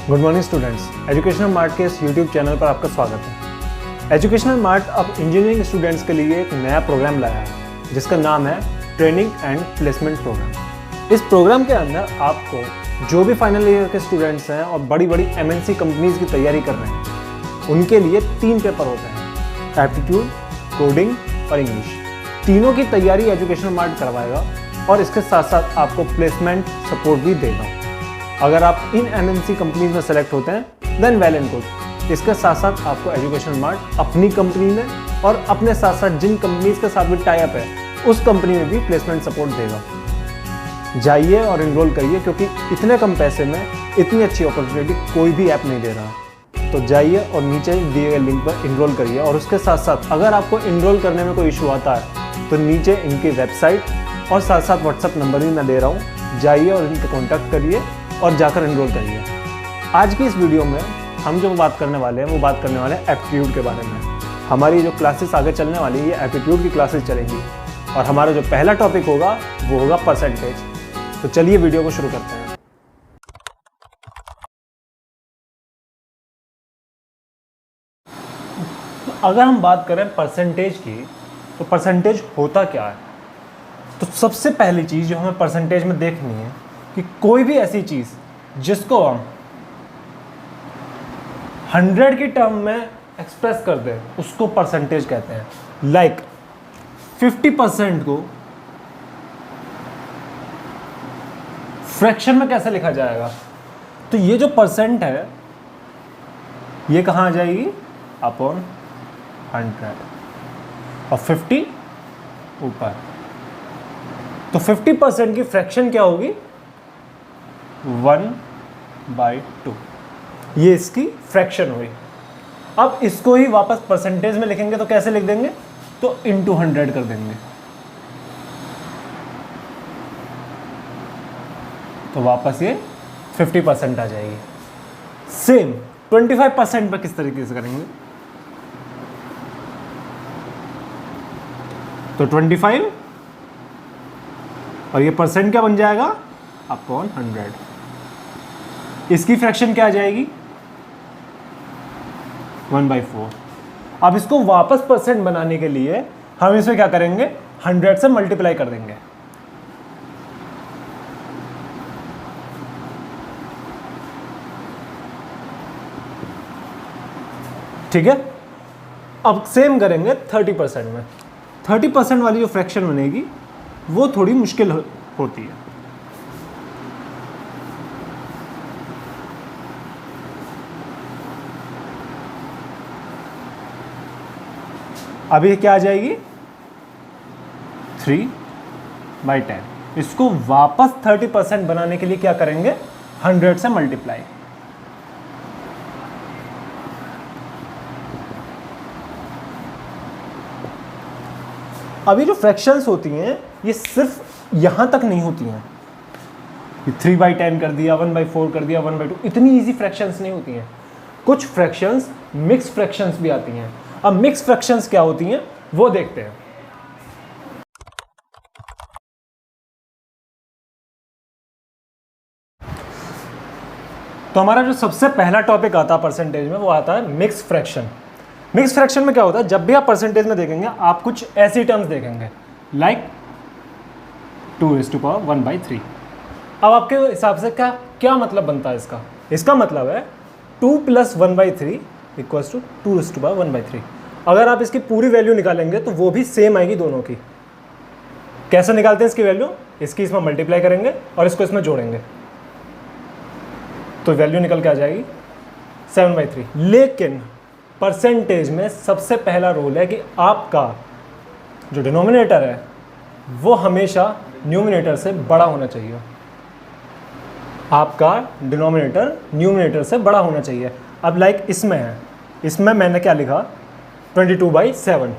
Good morning students, educational mart के इस YouTube channel पर आपका स्वागत है। एजुकेशनल मार्ट अब इंजीनियरिंग स्टूडेंट्स के लिए एक नया प्रोग्राम लाया है जिसका नाम है ट्रेनिंग एंड प्लेसमेंट प्रोग्राम। इस प्रोग्राम के अंदर आपको जो भी फाइनल ईयर के स्टूडेंट्स हैं और बड़ी बड़ी MNC कंपनीज की तैयारी कर रहे हैं उनके लिए 3 पेपर होते हैं, एप्टीट्यूड, कोडिंग और इंग्लिश। तीनों की तैयारी एजुकेशनल मार्ट करवाएगा और इसके साथ साथ आपको प्लेसमेंट सपोर्ट भी देगा। अगर आप इन MNC कंपनीज में सेलेक्ट होते हैं देन वेल एंड गुड। इसके साथ साथ आपको एजुकेशनल मार्ट अपनी कंपनी में और अपने साथ साथ जिन कंपनीज के साथ भी टाई अप है उस कंपनी में भी प्लेसमेंट सपोर्ट देगा। जाइए और इनरोल करिए क्योंकि इतने कम पैसे में इतनी अच्छी अपॉर्चुनिटी कोई भी ऐप नहीं दे रहा। तो जाइए और नीचे दिए गए लिंक पर इनरोल करिए। और उसके साथ साथ अगर आपको इनरोल करने में कोई इशू आता है तो नीचे इनकी वेबसाइट और साथ साथ व्हाट्सएप नंबर भी मैं दे रहा हूँ, जाइए और इनके कॉन्टैक्ट करिए और जाकर इनरोल करिए। आज की इस वीडियो में हम जो बात करने वाले हैं वो बात करने वाले हैं एप्टीट्यूड के बारे में। हमारी जो क्लासेस आगे चलने वाली है ये एप्टीट्यूड की क्लासेस चलेंगी और हमारा जो पहला टॉपिक होगा वो होगा परसेंटेज। तो चलिए वीडियो को शुरू करते हैं। अगर हम बात करें परसेंटेज की तो परसेंटेज होता क्या है, तो सबसे पहली चीज़ जो हमें परसेंटेज में देखनी है कि कोई भी ऐसी चीज़ जिसको हम 100 की टर्म में एक्सप्रेस कर दें उसको परसेंटेज कहते हैं। लाइक 50% को फ्रैक्शन में कैसे लिखा जाएगा, तो ये जो परसेंट है ये कहाँ आ जाएगी अपॉन 100 और 50 ऊपर। तो 50% की फ्रैक्शन क्या होगी 1/2। ये इसकी फ्रैक्शन हुई। अब इसको ही वापस परसेंटेज में लिखेंगे तो कैसे लिख देंगे, तो इंटू 100 कर देंगे। तो वापस ये 50% आ जाएगी। सेम 25% पर किस तरीके से करेंगे, तो 25 और ये परसेंट क्या बन जाएगा अपॉन 100। इसकी फ्रैक्शन क्या आ जाएगी 1/4। अब इसको वापस परसेंट बनाने के लिए हम इसमें क्या करेंगे 100 से मल्टीप्लाई कर देंगे। ठीक है, अब सेम करेंगे 30% में। 30% वाली जो फ्रैक्शन बनेगी वो थोड़ी मुश्किल होती है। अब ये क्या आ जाएगी 3/10। इसको वापस 30% बनाने के लिए क्या करेंगे 100 से मल्टीप्लाई। अभी जो फ्रैक्शंस होती हैं ये सिर्फ यहां तक नहीं होती हैं। 3/10 कर दिया, 1/4 कर दिया, 1/2, इतनी इजी फ्रैक्शंस नहीं होती हैं। कुछ फ्रैक्शंस मिक्स फ्रैक्शंस भी आती हैं। अब मिक्स फ्रैक्शंस क्या होती हैं वो देखते हैं। तो हमारा जो सबसे पहला टॉपिक आता है परसेंटेज में वो आता है मिक्स फ्रैक्शन। मिक्स फ्रैक्शन में क्या होता है, जब भी आप परसेंटेज में देखेंगे आप कुछ ऐसी टर्म्स देखेंगे लाइक 2:1/3। अब आपके हिसाब से क्या मतलब बनता है इसका, इसका मतलब है 2 + 1/3 = 2:1/3। अगर आप इसकी पूरी वैल्यू निकालेंगे तो वो भी सेम आएगी दोनों की। कैसे निकालते हैं इसकी वैल्यू, इसकी इसमें मल्टीप्लाई करेंगे और इसको इसमें जोड़ेंगे तो वैल्यू निकल के आ जाएगी 7/3। लेकिन परसेंटेज में सबसे पहला रूल है कि आपका जो डिनोमिनेटर है वो हमेशा न्यूमिनेटर से बड़ा होना चाहिए। आपका डिनोमिनेटर न्यूमिनेटर से बड़ा होना चाहिए। अब लाइक इसमें है, इसमें मैंने क्या लिखा 22/7।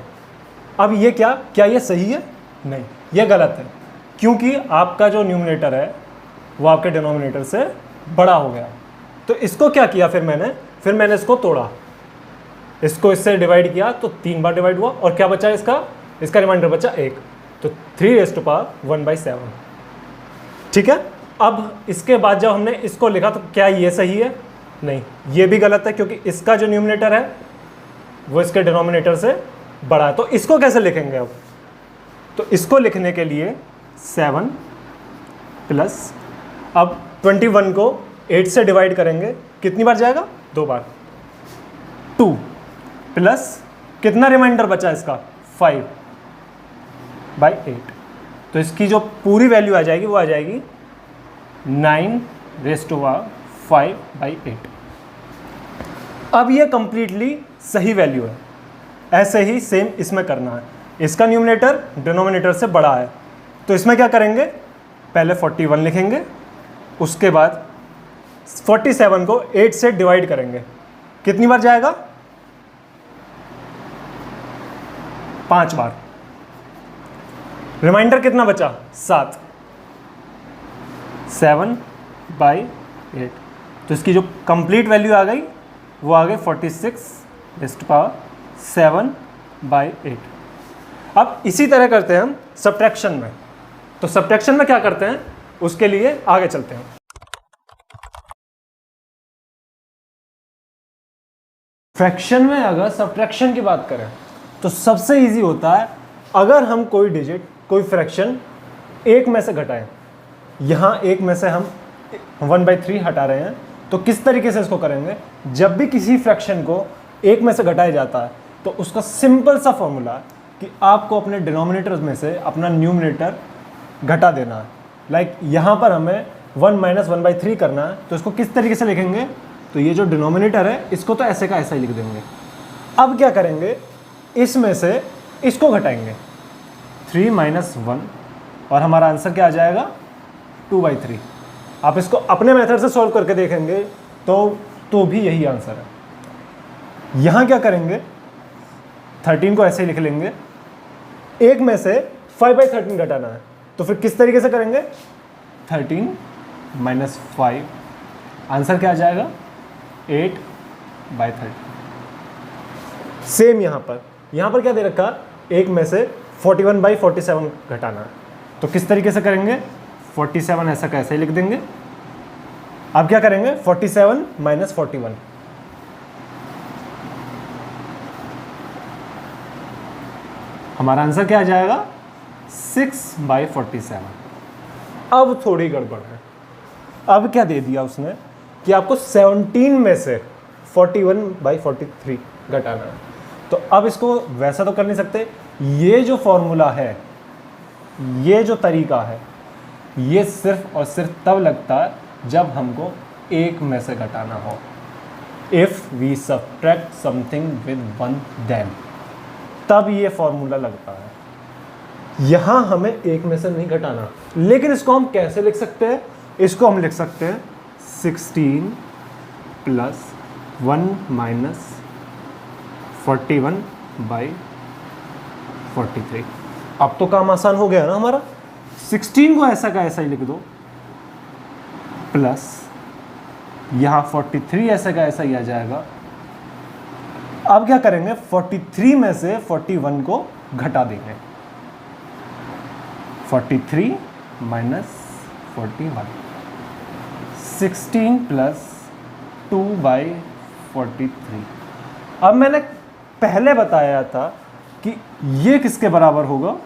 अब ये क्या ये सही है, नहीं ये गलत है, क्योंकि आपका जो न्यूमिनेटर है वो आपके डिनोमिनेटर से बड़ा हो गया। तो इसको क्या किया फिर मैंने इसको तोड़ा, इसको इससे डिवाइड किया तो 3 बार डिवाइड हुआ और क्या बचा इसका रिमाइंडर बचा 1, तो 3⁻1/7। ठीक है, अब इसके बाद जब हमने इसको लिखा तो क्या ये सही है, नहीं, ये भी गलत है क्योंकि इसका जो न्यूमरेटर है वो इसके डिनोमिनेटर से बड़ा है। तो इसको कैसे लिखेंगे अब? तो इसको लिखने के लिए 7 प्लस, अब 21 को 8 से डिवाइड करेंगे, कितनी बार जाएगा? 2 बार। 2 प्लस कितना रिमाइंडर बचा इसका? 5/8। तो इसकी जो पूरी वैल्यू आ जाएगी वो आ जाएगी 9⁵5/8। अब ये कंप्लीटली सही वैल्यू है। ऐसे ही सेम इसमें करना है। इसका न्यूमरेटर डिनोमिनेटर से बड़ा है, तो इसमें क्या करेंगे? पहले 41 लिखेंगे, उसके बाद 47 को 8 से डिवाइड करेंगे, कितनी बार जाएगा? 5 बार। रिमाइंडर कितना बचा? 7। 7/8। तो इसकी जो कंप्लीट वैल्यू आ गई वो आ गई 46⁷ अब इसी तरह करते हैं हम सब्ट्रैक्शन में। तो सब्ट्रैक्शन में क्या करते हैं उसके लिए आगे चलते हैं। फ्रैक्शन में अगर सब्ट्रैक्शन की बात करें तो सबसे इजी होता है अगर हम कोई डिजिट, कोई फ्रैक्शन एक में से घटाएं। यहाँ एक में से हम 1/3 हटा रहे हैं, तो किस तरीके से इसको करेंगे? जब भी किसी फ्रैक्शन को एक में से घटाया जाता है तो उसका सिंपल सा फॉर्मूला है कि आपको अपने डिनोमिनेटर में से अपना न्यूमरेटर घटा देना है। लाइक यहाँ पर हमें 1 - 1/3 करना है, तो इसको किस तरीके से लिखेंगे? तो ये जो डिनोमिनेटर है इसको तो ऐसे का ऐसा ही लिख देंगे। अब क्या करेंगे? इसमें से इसको घटाएंगे, 3 - 1, और हमारा आंसर क्या आ जाएगा? 2/3। आप इसको अपने मेथड से सॉल्व करके देखेंगे तो भी यही आंसर है। यहाँ क्या करेंगे? 13 को ऐसे ही लिख लेंगे, एक में से 5/13 घटाना है, तो फिर किस तरीके से करेंगे? 13 - 5, आंसर क्या आ जाएगा? 8/13। सेम यहाँ पर क्या दे रखा? एक में से 41/47 घटाना है, तो किस तरीके से करेंगे? 47 ऐसा कैसे ही लिख देंगे। अब क्या करेंगे? 47 - 41, हमारा आंसर क्या आ जाएगा? 6/47। अब थोड़ी गड़बड़ है। अब क्या दे दिया उसने कि आपको 17 में से 41/43 घटाना है। तो अब इसको वैसा तो कर नहीं सकते। ये जो फॉर्मूला है, ये जो तरीका है, ये सिर्फ और सिर्फ तब लगता है जब हमको एक में से घटाना हो। If we subtract something with 1 then, तब ये फॉर्मूला लगता है। यहाँ हमें एक में से नहीं घटाना। लेकिन इसको हम कैसे लिख सकते हैं? इसको हम लिख सकते हैं 16 + 1 - 41/43। अब तो काम आसान हो गया ना हमारा। 16 को ऐसा का ऐसा ही लिख दो, प्लस यहाँ 43 ऐसा का ऐसा ही आ जाएगा। अब क्या करेंगे? 43 में से 41 को घटा देंगे, 43 - 41, 16 + 2/43। अब मैंने पहले बताया था कि ये किसके बराबर होगा?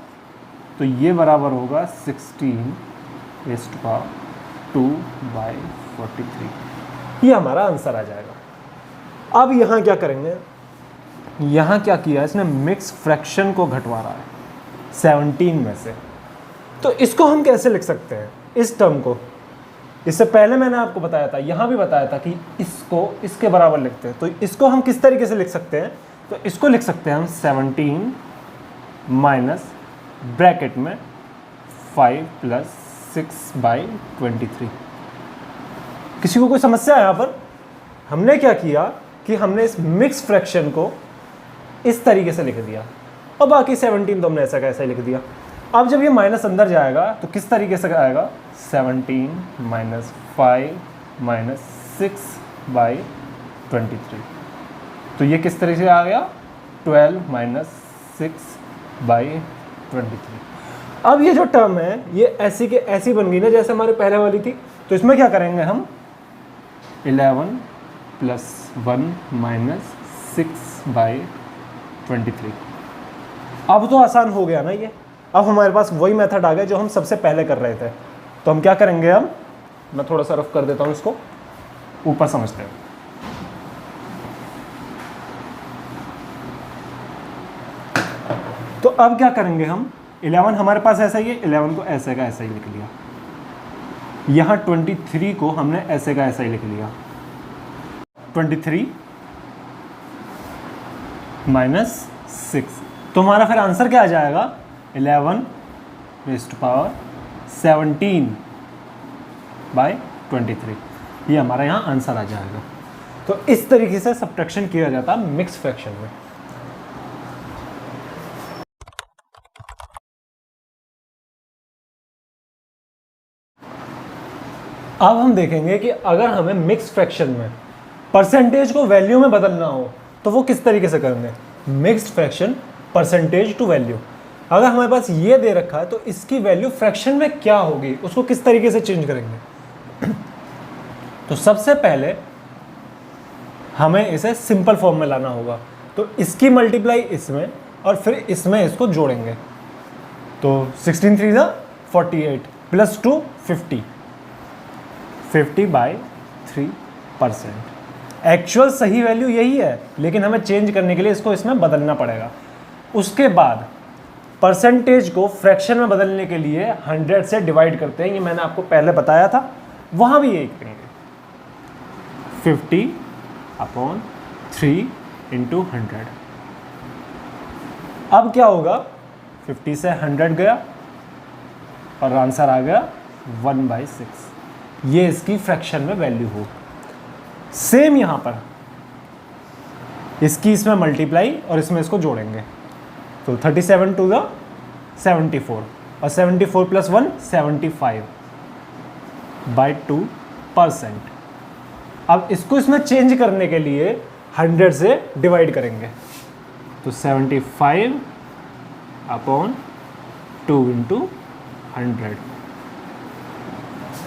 तो ये बराबर होगा 16⁵2/43। ये हमारा आंसर आ जाएगा। अब यहाँ क्या करेंगे? यहाँ क्या किया इसने? मिक्स फ्रैक्शन को घटवा रहा है 17 में से। तो इसको हम कैसे लिख सकते हैं इस टर्म को? इससे पहले मैंने आपको बताया था, यहाँ भी बताया था कि इसको इसके बराबर लिखते हैं। तो इसको हम किस तरीके से लिख सकते हैं? तो इसको लिख सकते हैं हम 17 माइनस ब्रैकेट में 5 + 6/23। किसी को कोई समस्या है यहाँ पर? हमने क्या किया कि हमने इस मिक्स फ्रैक्शन को इस तरीके से लिख दिया और बाकी 17 तो हमने ऐसा का ऐसा ही लिख दिया। अब जब ये माइनस अंदर जाएगा तो किस तरीके से आएगा? 17 - 5 - 6/23। तो ये किस तरीके से आ गया? 12 - 6/23। अब ये जो टर्म है ये ऐसी के ऐसी बन गई ना जैसे हमारे पहले वाली थी। तो इसमें क्या करेंगे हम? 11 +1 - 6/23। अब तो आसान हो गया ना ये। अब हमारे पास वही मेथड आ गया जो हम सबसे पहले कर रहे थे। तो हम क्या करेंगे, हम मैं थोड़ा सा रफ कर देता हूँ इसको, ऊपर समझते हैं। तो अब क्या करेंगे हम, 11 हमारे पास ऐसा ही है, 11 को ऐसे का ऐसा ही लिख लिया। यहाँ 23 को हमने ऐसे का ऐसा ही लिख लिया। 23 - 6, तो हमारा फिर आंसर क्या आ जाएगा, 11^17/23। ये हमारा यहाँ आंसर आ जाएगा। तो इस तरीके से सब्ट्रैक्शन किया जाता है मिक्स फ्रैक्शन में। अब हम देखेंगे कि अगर हमें मिक्स फ्रैक्शन में परसेंटेज को वैल्यू में बदलना हो तो वो किस तरीके से करेंगे। Mixed fraction percentage to value, अगर हमारे पास ये दे रखा है तो इसकी वैल्यू फ्रैक्शन में क्या होगी, उसको किस तरीके से चेंज करेंगे। तो सबसे पहले हमें इसे सिंपल फॉर्म में लाना होगा। तो इसकी मल्टीप्लाई इसमें और फिर इसमें इसको जोड़ेंगे। तो 16 3 48 +2 50, 50/3%। एक्चुअल सही वैल्यू यही है, लेकिन हमें चेंज करने के लिए इसको इसमें बदलना पड़ेगा। उसके बाद परसेंटेज को फ्रैक्शन में बदलने के लिए 100 से डिवाइड करते हैं, ये मैंने आपको पहले बताया था, वहाँ भी यही करेंगे। 50/3 × 100। अब क्या होगा, 50 से 100 गया और आंसर आ गया 1/6। ये इसकी फ्रैक्शन में वैल्यू हो। सेम यहाँ पर इसकी इसमें मल्टीप्लाई और इसमें इसको जोड़ेंगे। तो 37 2 74 और 74 + 1 75/2%। अब इसको इसमें चेंज करने के लिए 100 से डिवाइड करेंगे। तो 75/2 × 100।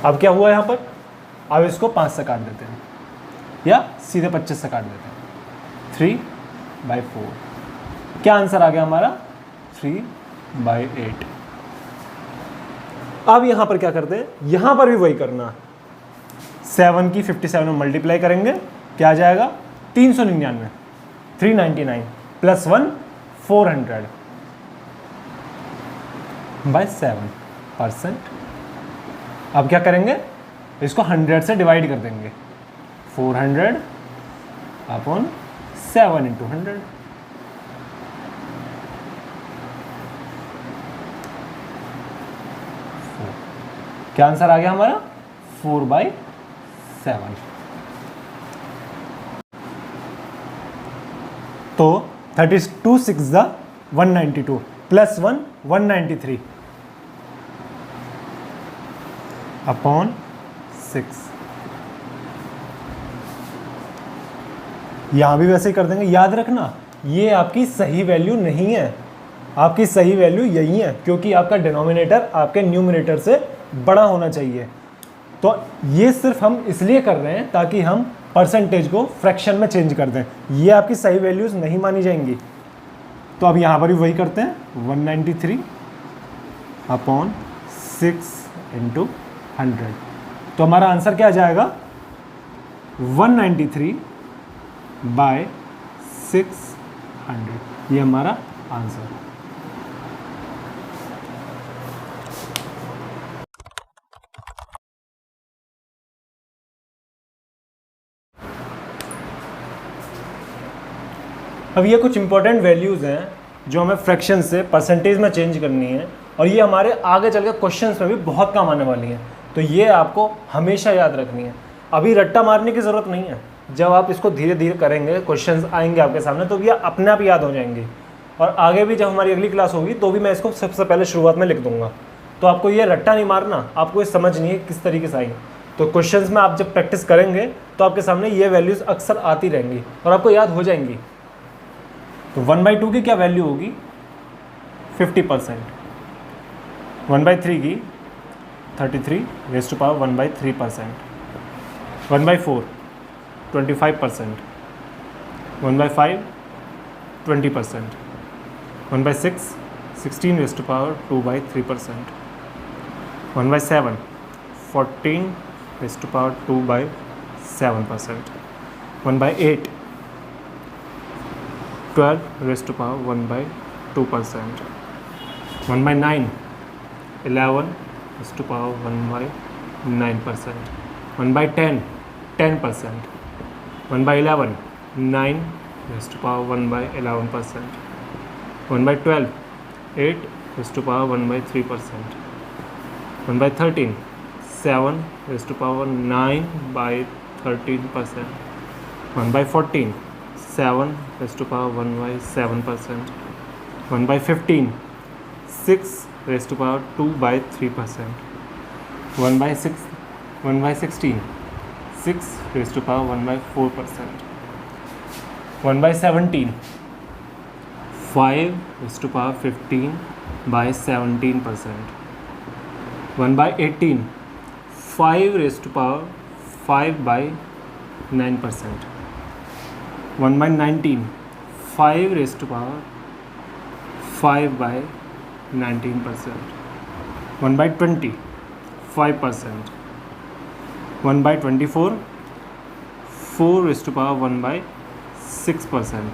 अब क्या हुआ यहाँ पर, अब इसको 5 से काट देते हैं या सीधे 25 से काट देते हैं। 3/4। क्या आंसर आ गया हमारा, 3/8। अब यहाँ पर क्या करते हैं, यहाँ पर भी वही करना। 7 की 57 में मल्टीप्लाई करेंगे, क्या आ जाएगा, 399, 399 + 1 400/7%। अब क्या करेंगे, इसको 100 से डिवाइड कर देंगे। 400/7 × 100। क्या आंसर आ गया हमारा, 4/7। तो 32 6 192 + 1 193/6। यहां भी वैसे ही कर देंगे। याद रखना, ये आपकी सही वैल्यू नहीं है, आपकी सही वैल्यू यही है, क्योंकि आपका डिनोमिनेटर आपके न्यूमरेटर से बड़ा होना चाहिए। तो ये सिर्फ हम इसलिए कर रहे हैं ताकि हम परसेंटेज को फ्रैक्शन में चेंज कर दें। ये आपकी सही वैल्यूज नहीं मानी जाएंगी। तो अब यहाँ पर भी वही करते हैं, 193/6 × 100। तो हमारा आंसर क्या आ जाएगा, 193/600। ये हमारा आंसर। अब ये कुछ इंपॉर्टेंट वैल्यूज़ हैं जो हमें फ्रैक्शन से परसेंटेज में चेंज करनी है, और ये हमारे आगे चल के क्वेश्चंस में भी बहुत काम आने वाली हैं। तो ये आपको हमेशा याद रखनी है। अभी रट्टा मारने की ज़रूरत नहीं है। जब आप इसको धीरे धीरे करेंगे, क्वेश्चंस आएंगे आपके सामने, तो ये अपने आप याद हो जाएंगे। और आगे भी जब हमारी अगली क्लास होगी तो भी मैं इसको सबसे पहले शुरुआत में लिख दूंगा। तो आपको ये रट्टा नहीं मारना, आपको ये समझनी है किस तरीके से आई। तो क्वेश्चंस में आप जब प्रैक्टिस करेंगे तो आपके सामने ये वैल्यूज़ अक्सर आती रहेंगी और आपको याद हो जाएंगी। तो 1/2 की क्या वैल्यू होगी, 50%। 1/3 की 33 raised to power 1/3%। 1/4 25%, 1/5 20%, 1/6 16 raised to power 2/3%, 1/7 14 raised to power 2/7%, 1/8 12 raised to power 1/2%, 1/9 11 raised to power 1/9%, 1/10 10%, 1/11 9 raised to power 1/11%, 1/12 8 raised to power 1/3%, 1/13 7 raised to power 9/13%, 1/14 7 raised to power 1/7%, 1/15 6 raised to power 2/3%, 1/16 6 raised to power 1/4%, 1/17 5 raised to power 15/17%, 1/18 5 raised to power 5/9%, 1/19 5 raised to power 5/19%, 1/20 5%, 1/24 4 raised to power 1/6%,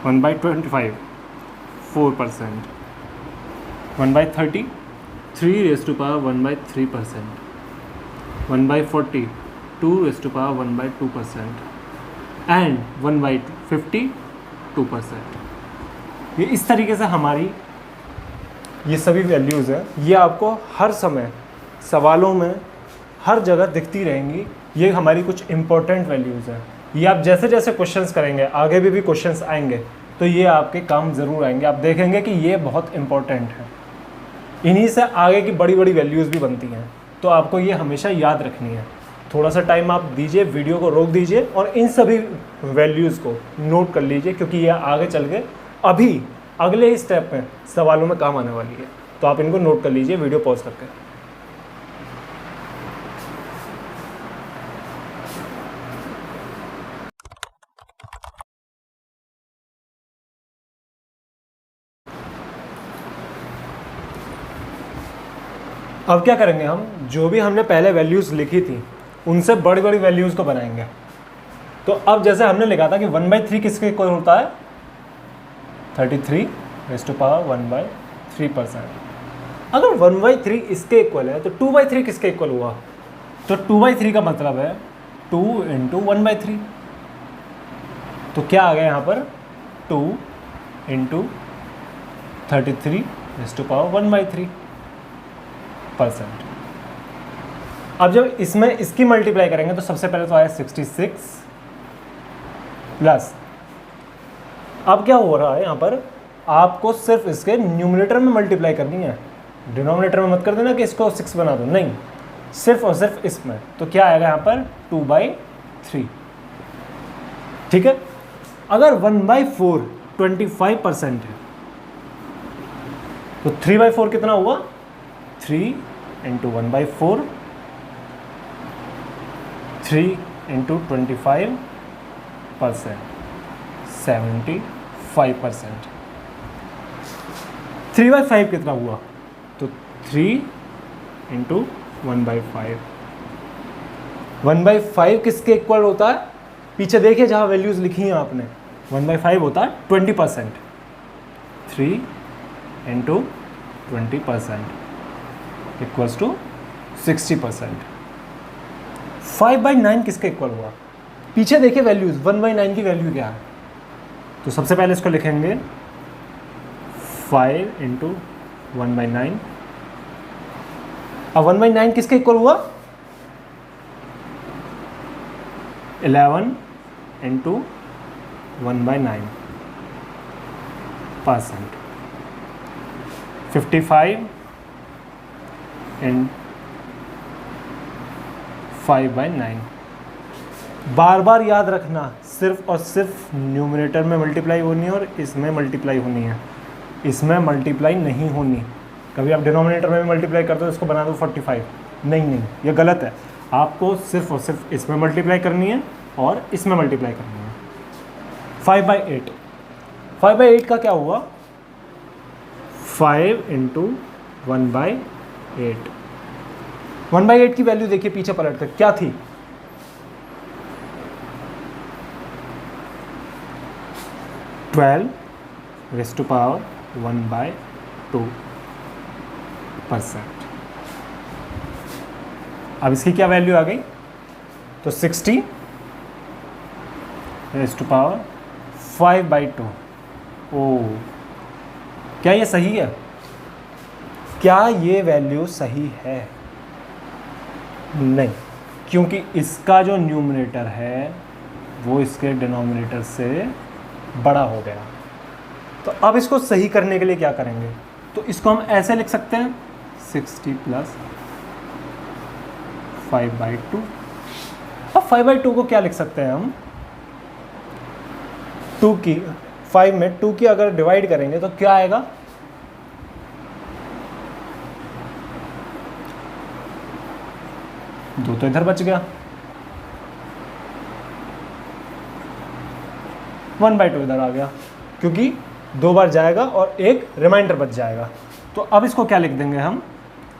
1/25 4%, 1/30 3 raised to power 1/3%, 1/40 2 raised to power 1/2%, and 1/50 2%। ये इस तरीके से हमारी ये सभी values हैं, ये आपको हर समय सवालों में हर जगह दिखती रहेंगी। ये हमारी कुछ इम्पोर्टेंट वैल्यूज़ हैं, ये आप जैसे जैसे क्वेश्चंस करेंगे, आगे भी क्वेश्चंस आएंगे तो ये आपके काम ज़रूर आएंगे। आप देखेंगे कि ये बहुत इम्पोर्टेंट है, इन्हीं से आगे की बड़ी बड़ी वैल्यूज़ भी बनती हैं, तो आपको ये हमेशा याद रखनी है। थोड़ा सा टाइम आप दीजिए, वीडियो को रोक दीजिए और इन सभी वैल्यूज़ को नोट कर लीजिए, क्योंकि ये आगे चल के अभी अगले ही स्टेप में सवालों में काम आने वाली है। तो आप इनको नोट कर लीजिए वीडियो पॉज करके। अब क्या करेंगे, हम जो भी हमने पहले वैल्यूज़ लिखी थी उनसे बड़ी बड़ी वैल्यूज़ को बनाएंगे। तो अब जैसे हमने लिखा था कि 1/3 किसके इक्वल होता है, 33 raised to power 1/3%। अगर 1/3 इसके इक्वल है तो 2/3 किसके इक्वल हुआ, तो 2/3 का मतलब है 2 × 1/3। तो क्या आ गया यहाँ पर, 2 × 33 raised to power 1/3%। अब जब इसमें इसकी मल्टीप्लाई करेंगे तो सबसे पहले तो आया 66 प्लस, अब क्या हो रहा है यहाँ पर, आपको सिर्फ इसके न्यूमरेटर में मल्टीप्लाई करनी है, डिनोमिनेटर में मत कर देना कि इसको 6 बना दो, नहीं, सिर्फ और सिर्फ इसमें। तो क्या आएगा यहाँ पर 2/3, ठीक है। अगर 1/4 25% है तो 3/4 कितना हुआ, 3 × 1/4, 3 × 25%, 75%। 3/5 कितना हुआ, तो 3 × 1/5। 1/5 किसके इक्वल होता है, पीछे देखिए जहाँ वैल्यूज़ लिखी हैं आपने, 1/5 होता है 20%, 3 × 20% इक्वल्स टू 60%। 5/9 किसके इक्वल हुआ, पीछे देखिए वैल्यूज़, 1/9 की वैल्यू क्या है, तो सबसे पहले इसको लिखेंगे 5 × 1/9। अब 1/9 किसके इक्वल हुआ, 11 × 1/9%, 55 × 5/9। बार बार याद रखना, सिर्फ और सिर्फ न्यूमरेटर में मल्टीप्लाई होनी है और इसमें मल्टीप्लाई होनी है, इसमें मल्टीप्लाई नहीं होनी। कभी आप डिनोमिनेटर में मल्टीप्लाई करते हो इसको बना दो 45, नहीं, ये गलत है। आपको सिर्फ और सिर्फ इसमें मल्टीप्लाई करनी है और इसमें मल्टीप्लाई करेंगे। 5/8, 5/8 का क्या हुआ? 5 × 1/8। 1/8 की वैल्यू देखिए पीछे पलट कर क्या थी? 12⁻²%। अब इसकी क्या वैल्यू आ गई? तो 60⁵5/2। ओ, क्या ये सही है? क्या ये वैल्यू सही है? नहीं, क्योंकि इसका जो न्यूमरेटर है वो इसके डिनोमिनेटर से बड़ा हो गया। तो अब इसको सही करने के लिए क्या करेंगे? तो इसको हम ऐसे लिख सकते हैं 60 + 5/2। अब 5/2 को क्या लिख सकते हैं हम? 5 में 2 की अगर डिवाइड करेंगे तो क्या आएगा? दो तो इधर बच गया, 1/2 इधर आ गया, क्योंकि 2 बार जाएगा और एक रिमाइंडर बच जाएगा। तो अब इसको क्या लिख देंगे हम?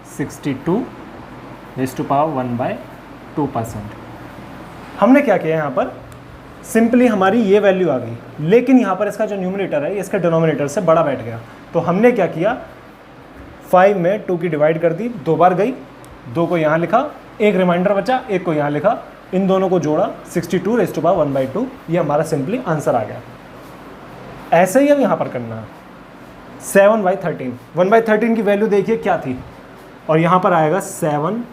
62⁵1/2%। हमने क्या किया यहाँ पर? सिंपली हमारी ये वैल्यू आ गई, लेकिन यहाँ पर इसका जो न्यूमरेटर है इसके डिनोमिनेटर से बड़ा बैठ गया। तो हमने क्या किया? 5 में 2 की डिवाइड कर दी, 2 बार गई, 2 को यहाँ लिखा, एक रिमाइंडर बचा, एक को यहाँ लिखा, इन दोनों को जोड़ा, 62⁵1/2। ये हमारा सिंपली आंसर आ गया। ऐसे ही अब यहाँ पर करना है 7/13। 1/13 की वैल्यू देखिए क्या थी, और यहाँ पर आएगा 7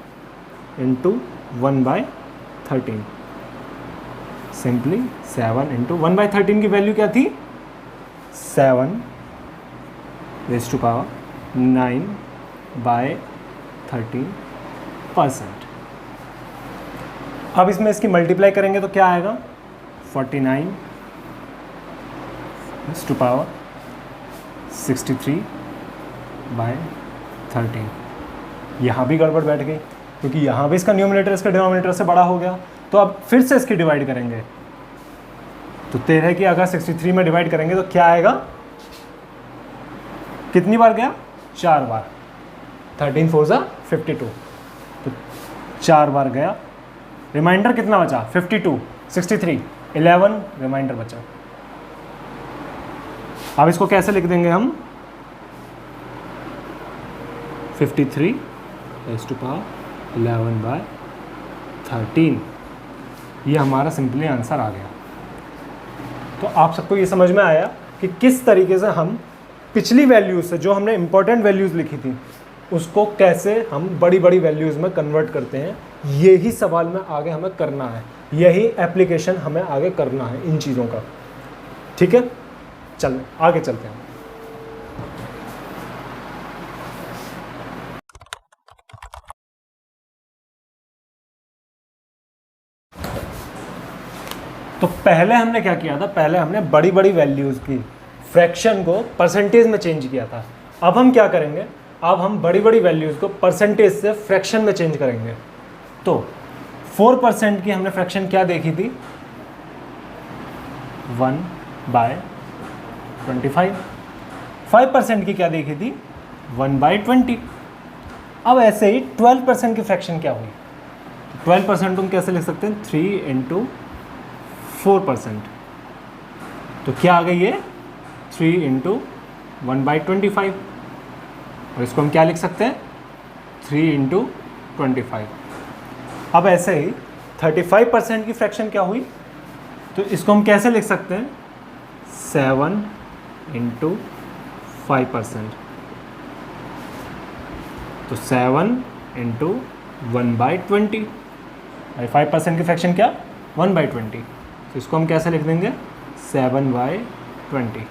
× 1/13। सिंपली 7 × 1/13 की वैल्यू क्या थी? 7⁵9/13%। अब इसमें इसकी मल्टीप्लाई करेंगे तो क्या आएगा? 49⁵63/13। यहाँ भी गड़बड़ बैठ गई, क्योंकि यहाँ भी इसका न्यूमरेटर इसका डिनोमिनेटर से बड़ा हो गया। तो अब फिर से इसकी डिवाइड करेंगे, तो 13 की अगर 63 में डिवाइड करेंगे तो क्या आएगा? कितनी बार गया? 4 बार। 13 4 = 52, तो 4 बार गया। रिमाइंडर कितना बचा? 52, 63, 11 रिमाइंडर बचा। अब इसको कैसे लिख देंगे हम? 53⁵11/13। ये हमारा सिंपली आंसर आ गया। तो आप सबको ये समझ में आया कि किस तरीके से हम पिछली वैल्यूज से, जो हमने इंपॉर्टेंट वैल्यूज लिखी थी, उसको कैसे हम बड़ी बड़ी वैल्यूज में कन्वर्ट करते हैं। यही सवाल में आगे हमें करना है, यही एप्लीकेशन हमें आगे करना है इन चीज़ों का। ठीक है, चल आगे चलते हैं। तो पहले हमने क्या किया था? पहले हमने बड़ी बड़ी वैल्यूज़ की फ्रैक्शन को परसेंटेज में चेंज किया था। अब हम क्या करेंगे? अब हम बड़ी बड़ी वैल्यूज़ को परसेंटेज से फ्रैक्शन में चेंज करेंगे। तो 4% की हमने फ्रैक्शन क्या देखी थी? 1/25। 5% की क्या देखी थी? 1/20। अब ऐसे ही 12% की फ्रैक्शन क्या हुई? 12% तुम कैसे लिख सकते हैं? 3 × 4%। तो क्या आ गई ये? 3 × 1/25। और इसको हम क्या लिख सकते हैं? 3 × 25। अब ऐसे ही 35% की फ्रैक्शन क्या हुई? तो इसको हम कैसे लिख सकते हैं? 7 × 5%। तो 7 × 1/20। 5% की फ्रैक्शन क्या? 1/20। तो इसको हम कैसे लिख देंगे? 7/20।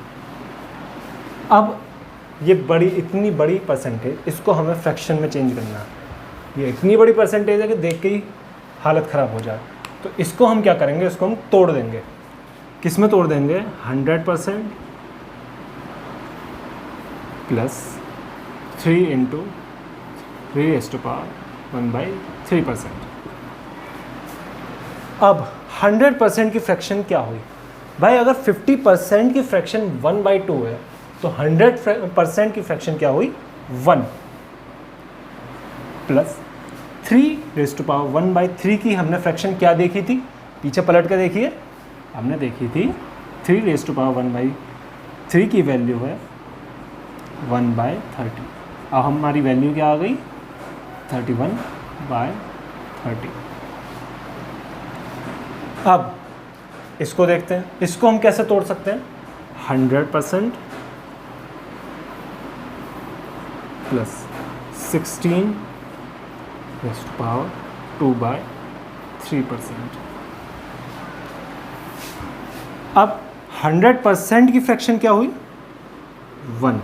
अब ये इतनी बड़ी परसेंटेज, इसको हमें फ्रैक्शन में चेंज करना है। ये इतनी बड़ी परसेंटेज है कि देख के ही हालत ख़राब हो जाए। तो इसको हम क्या करेंगे? इसको हम तोड़ देंगे। किस में तोड़ देंगे? 100% प्लस 3 × 3⁻1/3%। अब 100% की फ्रैक्शन क्या हुई? भाई अगर 50% की फ्रैक्शन 1/2 है तो 100% की फ्रैक्शन क्या हुई? 1 प्लस 3⁻1/3 की हमने फ्रैक्शन क्या देखी थी? पीछे पलट कर देखिए, हमने देखी थी 3⁻1/3 की वैल्यू है 1/30। अब हमारी वैल्यू क्या आ गई? 31/30। अब इसको देखते हैं, इसको हम कैसे तोड़ सकते हैं? 100% प्लस 16⁻2/3%। अब 100% की फ्रैक्शन क्या हुई? 1।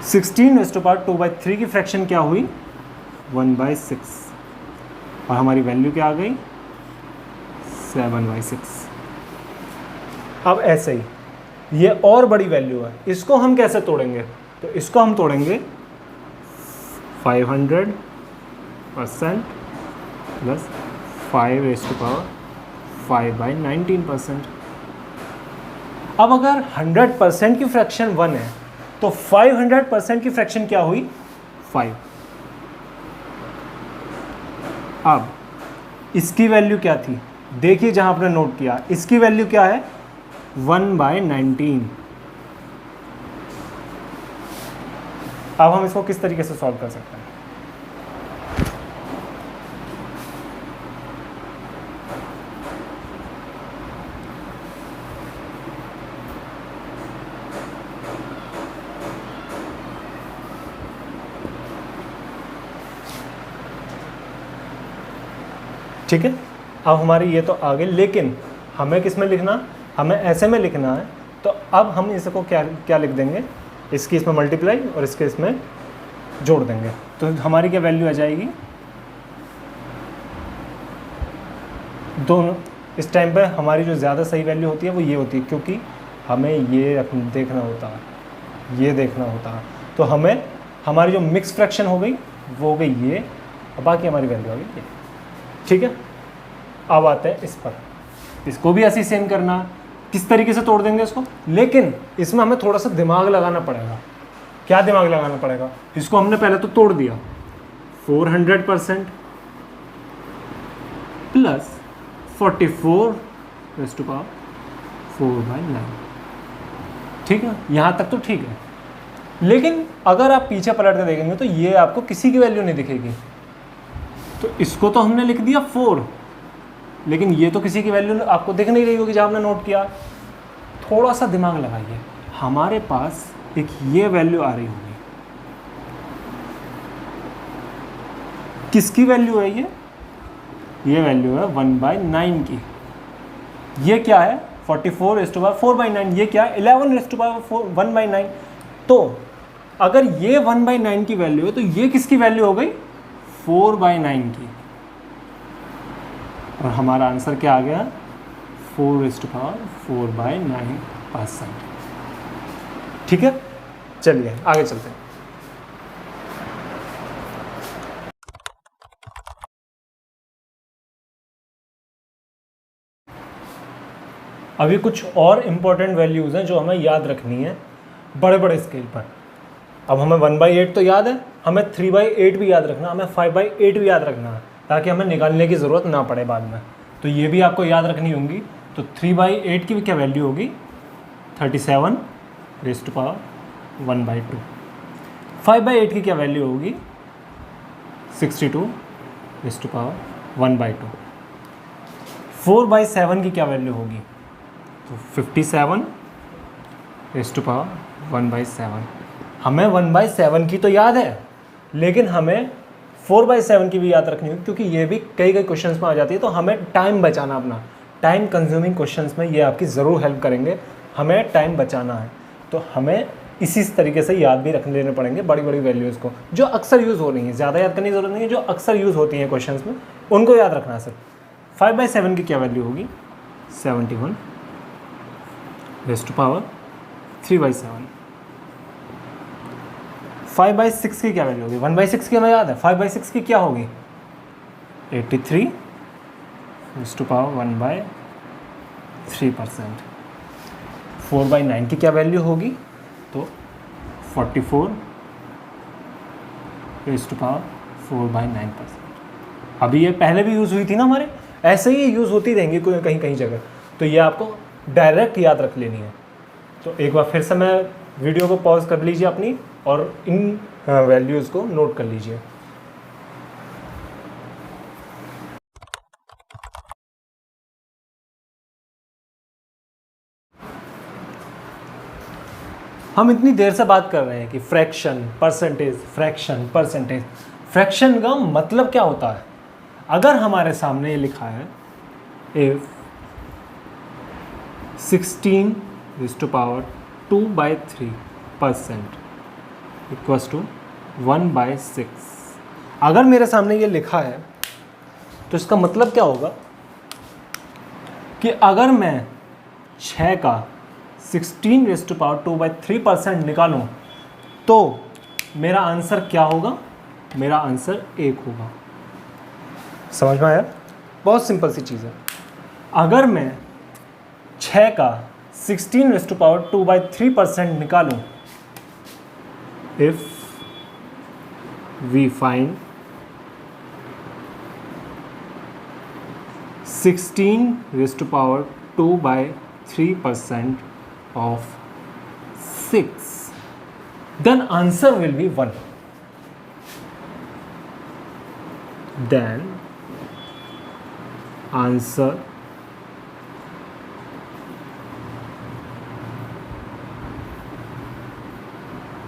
16⁻2/3 की फ्रैक्शन क्या हुई? 1/6। और हमारी वैल्यू क्या आ गई? 7/6। अब ऐसे ही ये और बड़ी वैल्यू है, इसको हम कैसे तोड़ेंगे? तो इसको हम तोड़ेंगे 500% प्लस 5⁻5/19%। अब अगर 100% की फ्रैक्शन 1 है तो 500% की फ्रैक्शन क्या हुई? 5। अब इसकी वैल्यू क्या थी? देखिए जहां आपने नोट किया, इसकी वैल्यू क्या है? 1/19। अब हम इसको किस तरीके से सॉल्व कर सकते हैं? ठीक है, अब हमारी ये तो आ गई, लेकिन हमें किस में लिखना? हमें ऐसे में लिखना है। तो अब हम इसको क्या लिख देंगे? इसकी इसमें मल्टीप्लाई और इसके इसमें जोड़ देंगे, तो हमारी क्या वैल्यू आ जाएगी? दोनों इस टाइम पे हमारी जो ज़्यादा सही वैल्यू होती है वो ये होती है, क्योंकि हमें ये देखना होता है, ये देखना होता है। तो हमें हमारी जो मिक्स फ्रैक्शन हो गई वो हो गई ये, और बाकी हमारी वैल्यू आ गई ये। ठीक है, अब आते हैं इस पर। इसको भी ऐसे सेम करना, किस तरीके से तोड़ देंगे इसको, लेकिन इसमें हमें थोड़ा सा दिमाग लगाना पड़ेगा। क्या दिमाग लगाना पड़ेगा? इसको हमने पहले तो तोड़ दिया, 400% प्लस 44⁴/9। ठीक है, यहाँ तक तो ठीक है। लेकिन अगर आप पीछे पलट कर देखेंगे तो ये आपको किसी की वैल्यू नहीं दिखेगी। तो इसको तो हमने लिख दिया 4, लेकिन ये तो किसी की वैल्यू आपको दिख नहीं रही होगी जहाँ हमने नोट किया। थोड़ा सा दिमाग लगाइए, हमारे पास एक ये वैल्यू आ रही होगी, किसकी वैल्यू है ये वैल्यू है 1/9 की। ये क्या है? 44⁴/9। ये क्या है? 11⁴1/9। तो अगर ये 1/9 की वैल्यू है तो ये किसकी वैल्यू हो गई? 4/9 की। और हमारा आंसर क्या आ गया? 4⁴4/9%। ठीक है, चलिए आगे चलते हैं। अभी कुछ और इम्पोर्टेंट वैल्यूज़ हैं जो हमें याद रखनी है बड़े बड़े स्केल पर। अब हमें 1/8 तो याद है, हमें 3/8 भी याद रखना, हमें 5/8 भी याद रखना है, ताकि हमें निकालने की ज़रूरत ना पड़े बाद में। तो ये भी आपको याद रखनी होंगी। तो 3/8 की भी क्या वैल्यू होगी? 37⁻1/2। 5/8 की क्या वैल्यू होगी? 62⁻1/2। 4/7 की क्या वैल्यू होगी? तो 57⁻1/7। हमें 1/7 की तो याद है, लेकिन हमें 4/7 की भी याद रखनी होगी, क्योंकि ये भी कई क्वेश्चंस में आ जाती है। तो हमें टाइम बचाना, अपना टाइम कंज्यूमिंग क्वेश्चंस में ये आपकी ज़रूर हेल्प करेंगे। हमें टाइम बचाना है, तो हमें इसी तरीके से याद भी रख लेने पड़ेंगे बड़ी बड़ी वैल्यूज़ को, जो अक्सर यूज़ हो रही हैं। ज़्यादा याद करने की ज़रूरत नहीं है, जो अक्सर यूज़ होती हैं क्वेश्चंस में, उनको याद रखना है सिर्फ। 5/7 की क्या वैल्यू होगी? 71⁻3/7। 5/6 की क्या वैल्यू होगी? 1/6 की हमें याद है, 5/6 की क्या होगी? 83 रेज़ टू पावर 1/3%। 4/9 की क्या वैल्यू होगी? तो 44 रेज़ टू पावर 4/9%। अभी ये पहले भी यूज़ हुई थी ना हमारे, ऐसे ही यूज़ होती रहेंगी कोई कहीं कहीं जगह, तो ये आपको डायरेक्ट याद रख लेनी है। तो एक बार फिर से मैं वीडियो को पॉज कर लीजिए अपनी और इन वैल्यूज़ को नोट कर लीजिए। हम इतनी देर से बात कर रहे हैं कि fraction percentage, fraction percentage, fraction का मतलब क्या होता है। अगर हमारे सामने ये लिखा है if 16 raised to power 2/3% equals to 1/6, अगर मेरे सामने ये लिखा है तो इसका मतलब क्या होगा कि अगर मैं 6 का 16 raised to power 2/3% निकालूं तो मेरा आंसर क्या होगा? मेरा आंसर 1 होगा। समझ में आया? बहुत सिंपल सी चीज़ है। अगर मैं 6 का 16 raised to power 2/3% निकालूं, if we find 16 raised to power 2/3% of 6, then answer will be 1. Then answer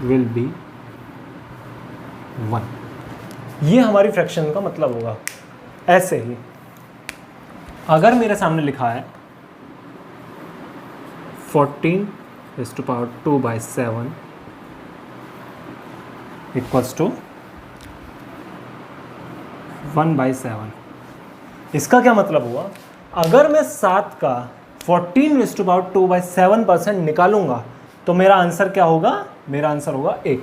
will be 1. ये हमारी फ्रैक्शन का मतलब होगा। ऐसे ही अगर मेरे सामने लिखा है 14 raised to power 2/7 equals to 1/7, इसका क्या मतलब हुआ? अगर मैं 7 का 14 raised to power 2/7% निकालूंगा तो मेरा आंसर क्या होगा? मेरा आंसर होगा 1।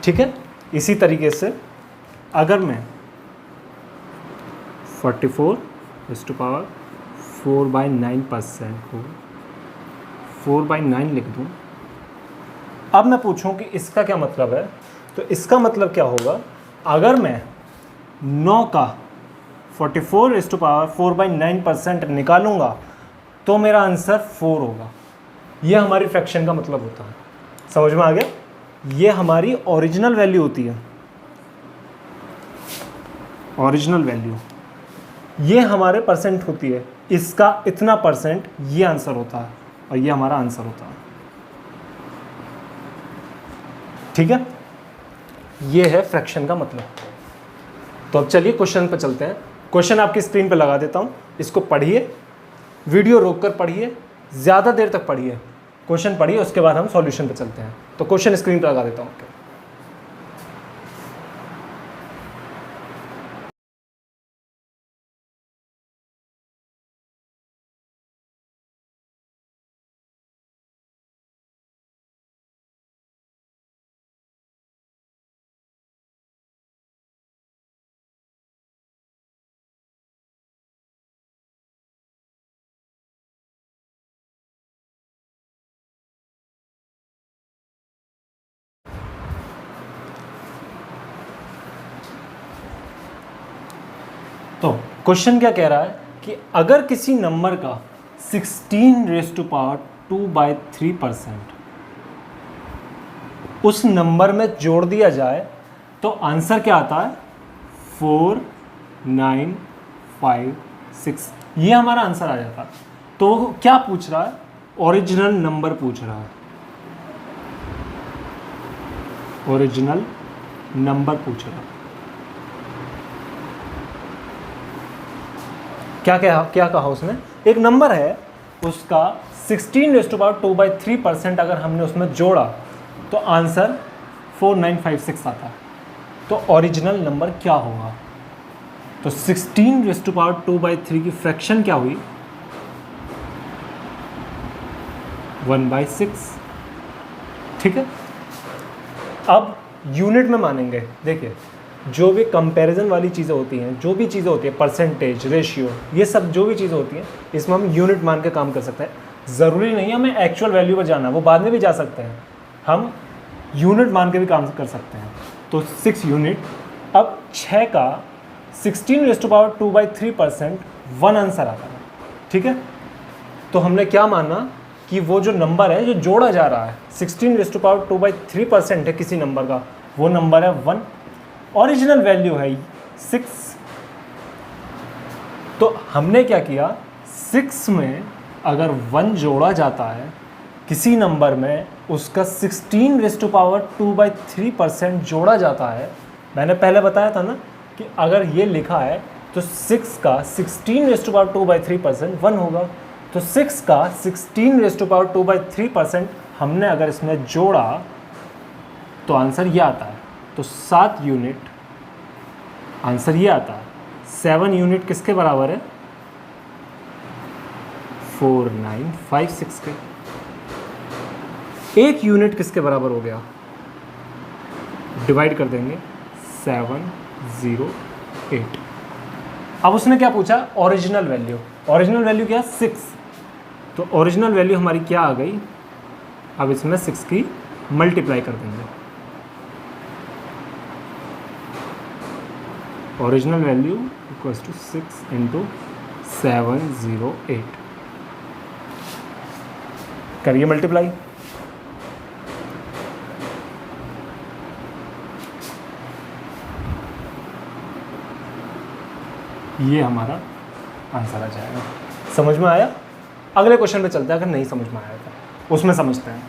ठीक है, इसी तरीके से अगर मैं 44 raised to power 4/9% को 4/9 लिख दूं, अब मैं पूछूं कि इसका क्या मतलब है, तो इसका मतलब क्या होगा? अगर मैं 9 का 44 raised to power 4/9% निकालूंगा तो मेरा आंसर 4 होगा। यह हमारी फ्रैक्शन का मतलब होता है। समझ में आ गया? ये हमारी ओरिजिनल वैल्यू होती है, ओरिजिनल वैल्यू। ये हमारे परसेंट होती है, इसका इतना परसेंट ये आंसर होता है और ये हमारा आंसर होता है। ठीक है, ये है फ्रैक्शन का मतलब। तो अब चलिए क्वेश्चन पे चलते हैं। क्वेश्चन आपकी स्क्रीन पे लगा देता हूँ, इसको पढ़िए, वीडियो रोककर पढ़िए, ज़्यादा देर तक पढ़िए, क्वेश्चन पढ़िए, उसके बाद हम सॉल्यूशन पे चलते हैं। तो क्वेश्चन स्क्रीन पे लगा देता हूँ। तो क्वेश्चन क्या कह रहा है कि अगर किसी नंबर का 16 raised to power 2/3% उस नंबर में जोड़ दिया जाए तो आंसर क्या आता है? 4956, ये हमारा आंसर आ जाता है। तो क्या पूछ रहा है? ओरिजिनल नंबर पूछ रहा है, ओरिजिनल नंबर पूछ रहा है। क्या कहा उसने? एक नंबर है, उसका 16 raised to power 2/3% अगर हमने उसमें जोड़ा तो आंसर 4956 आता है। तो ओरिजिनल नंबर क्या होगा? तो 16 raised to power 2/3 की फ्रैक्शन क्या हुई? 1/6। ठीक है, अब यूनिट में मानेंगे। देखिए जो भी कंपैरिजन वाली चीज़ें होती हैं, जो भी चीज़ें होती हैं, परसेंटेज, रेशियो, ये सब जो भी चीज़ें होती हैं, इसमें हम यूनिट मान के काम कर सकते हैं। ज़रूरी नहीं है हमें एक्चुअल वैल्यू पर जाना, वो बाद में भी जा सकते हैं, हम यूनिट मान के भी काम कर सकते हैं। तो 6 यूनिट। अब 6 का 16⁻²/3% 1 आंसर आता है, ठीक है। तो हमने क्या माना कि वो जो नंबर है जो जोड़ा जा रहा है 16⁻²/3% है किसी नंबर का, वो नंबर है 1। ओरिजिनल वैल्यू है 6। तो हमने क्या किया, 6 में अगर 1 जोड़ा जाता है किसी नंबर में, उसका 16⁻² जोड़ा जाता है। मैंने पहले बताया था ना कि अगर ये लिखा है तो 6 का 16⁻² 1 होगा। तो 6 का 16⁻² हमने अगर इसमें जोड़ा तो आंसर ये आता है। तो 7 यूनिट, आंसर ये आता है। 7 यूनिट किसके बराबर है? 4956 के। 1 यूनिट किसके बराबर हो गया? डिवाइड कर देंगे 708। अब उसने क्या पूछा? Original value. ओरिजिनल वैल्यू क्या? 6। तो ओरिजिनल वैल्यू हमारी क्या आ गई? अब इसमें 6 की मल्टीप्लाई कर देंगे। Original value equals to 6 × 708। करिए मल्टीप्लाई। ये हमारा आंसर आ जाएगा। समझ में आया? अगले क्वेश्चन पे चलते हैं, अगर नहीं समझ में आया तो उसमें समझते हैं।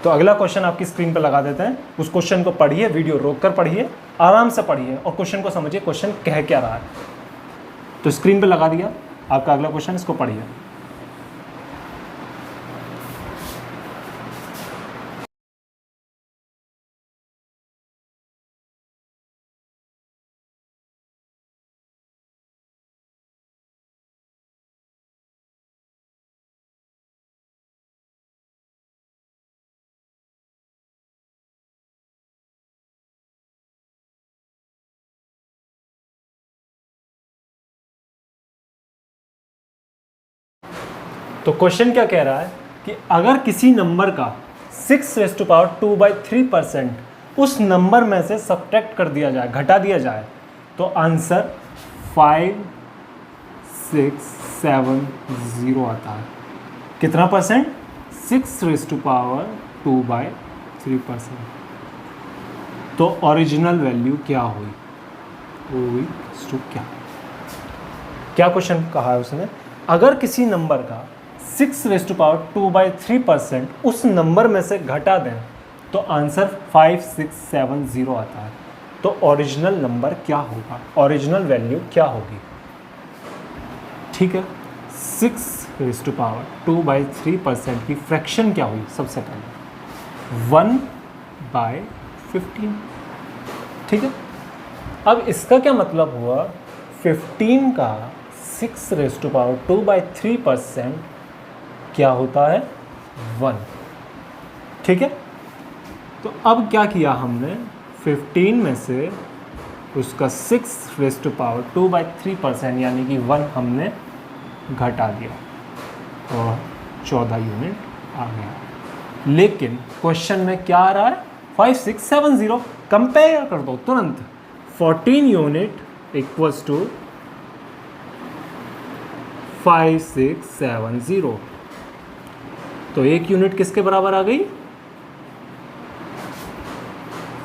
तो अगला क्वेश्चन आपकी स्क्रीन पर लगा देते हैं। उस क्वेश्चन को पढ़िए, वीडियो रोक कर पढ़िए, आराम से पढ़िए और क्वेश्चन को समझिए, क्वेश्चन कह क्या रहा है। तो स्क्रीन पे लगा दिया आपका अगला क्वेश्चन, इसको पढ़िए। तो क्वेश्चन क्या कह रहा है कि अगर किसी नंबर का 6⁻² उस नंबर में से सब्ट्रैक्ट कर दिया जाए, घटा दिया जाए, तो आंसर 5670 आता है। कितना परसेंट? 6⁻²/3%। तो ओरिजिनल वैल्यू क्या हुई? क्या क्वेश्चन कहा है उसने? अगर किसी नंबर का 6⁻² उस नंबर में से घटा दें तो आंसर 5670 आता है। तो ओरिजिनल नंबर क्या होगा? ओरिजिनल वैल्यू क्या होगी? ठीक है, 6⁻² की फ्रैक्शन क्या हुई? सबसे पहले 1/15। ठीक है, अब इसका क्या मतलब हुआ? 15 का 6⁻² क्या होता है? 1। ठीक है, तो अब क्या किया हमने? 15 में से उसका 6⁻² यानी कि 1 हमने घटा दिया और 14 यूनिट आ गया। लेकिन क्वेश्चन में क्या आ रहा है? 5670। कंपेयर कर दो तुरंत। 14 यूनिट इक्वल्स टू 5670। तो 1 यूनिट किसके बराबर आ गई?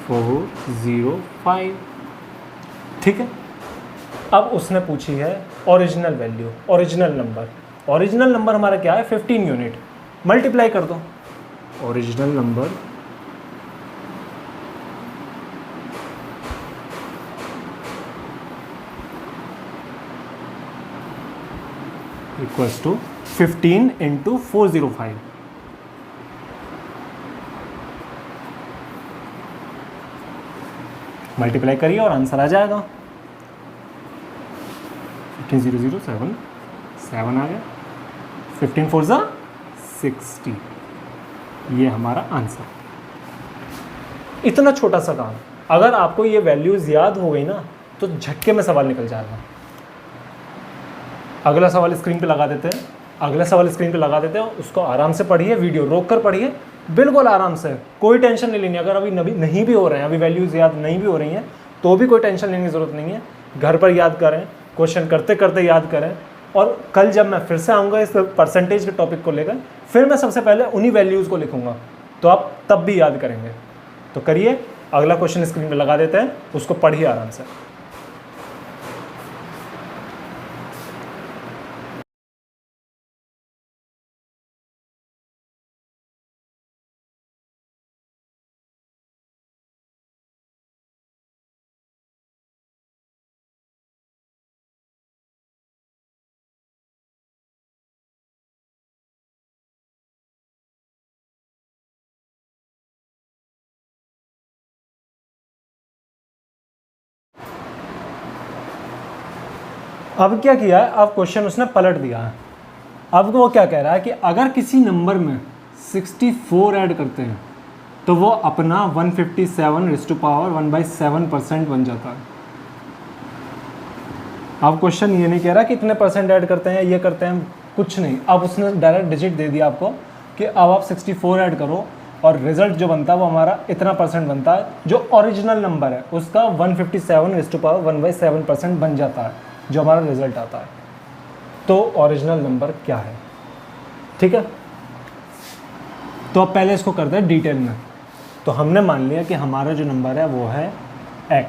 405। ठीक है, अब उसने पूछी है original value, original number. Original number हमारा क्या है? 15 यूनिट। मल्टीप्लाई कर दो। Original number equals to 15 × 405। Multiply करिए और आंसर आ जाएगा 15007 7 आ गया। 15 4 ज़ा 60। ये हमारा आंसर। इतना छोटा सा काम अगर आपको ये वैल्यूज़ याद हो गई ना तो झटके में सवाल निकल जाएगा। अगला सवाल स्क्रीन पे लगा देते हैं, अगला सवाल स्क्रीन पे लगा देते हैं, उसको आराम से पढ़िए, वीडियो रोक कर पढ़िए, बिल्कुल आराम से, कोई टेंशन नहीं लेनी। अगर अभी नहीं भी हो रहे हैं, अभी वैल्यूज़ याद नहीं भी हो रही हैं तो भी कोई टेंशन लेने की ज़रूरत नहीं है। घर पर याद करें, क्वेश्चन करते करते याद करें, और कल जब मैं फिर से आऊँगा इस परसेंटेज के टॉपिक को लेकर, फिर मैं सबसे पहले उन्हीं वैल्यूज़ को लिखूँगा, तो आप तब भी याद करेंगे। तो करिए, अगला क्वेश्चन स्क्रीन पे लगा देते हैं, उसको पढ़िए आराम से। अब क्या किया है, अब क्वेश्चन उसने पलट दिया है। अब वो क्या कह रहा है कि अगर किसी नंबर में 64 ऐड करते हैं तो वो अपना 157⁻1/7% बन जाता है। अब क्वेश्चन ये नहीं कह रहा कि इतने परसेंट ऐड करते हैं, ये करते हैं, कुछ नहीं। अब उसने डायरेक्ट डिजिट दे दिया आपको कि अब आप 64 ऐड करो और रिजल्ट जो बनता है वो हमारा इतना परसेंट बनता है। जो ओरिजिनल नंबर है उसका 157⁻1/7% बन जाता है, जो हमारा रिजल्ट आता है। तो ओरिजिनल नंबर क्या है, ठीक है। तो अब पहले इसको करते हैं डिटेल में। तो हमने मान लिया कि हमारा जो नंबर है वो है x,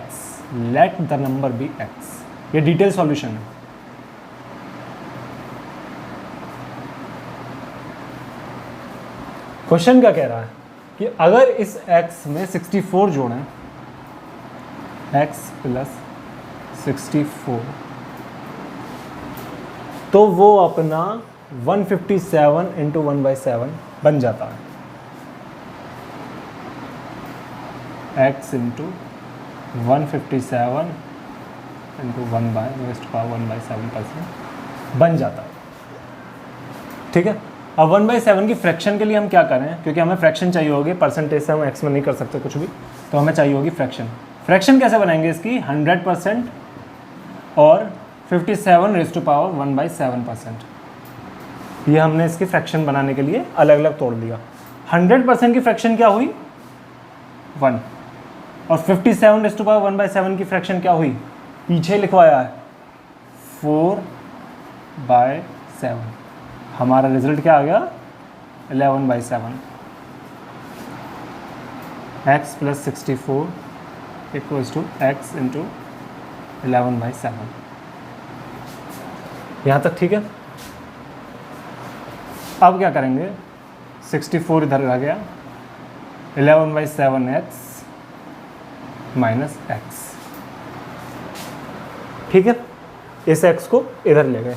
let the number be x। ये डिटेल सॉल्यूशन है। क्वेश्चन क्या कह रहा है कि अगर इस x में 64 जोड़ें, x + 64, तो वो अपना 157 × 1/7 बन जाता है। x × 157 × 1/7% बन जाता है, ठीक है। अब 1/7 की फ्रैक्शन के लिए हम क्या करें, क्योंकि हमें फ्रैक्शन चाहिए होगी, परसेंटेज से हम x में नहीं कर सकते कुछ भी, तो हमें चाहिए होगी फ्रैक्शन। फ्रैक्शन कैसे बनाएंगे इसकी, 100% और 57⁻1/7%। ये हमने इसकी फ्रैक्शन बनाने के लिए अलग अलग तोड़ दिया। 100% की फ्रैक्शन क्या हुई, 1, और 57⁻1/7 की फ्रैक्शन क्या हुई, पीछे लिखवाया है 4/7। हमारा रिजल्ट क्या आ गया, 11/7। x + 64 = x × 11/7। यहाँ तक ठीक है। अब क्या करेंगे, 64 इधर आ गया, 11/7 x - x, ठीक है। इस x को इधर ले गए,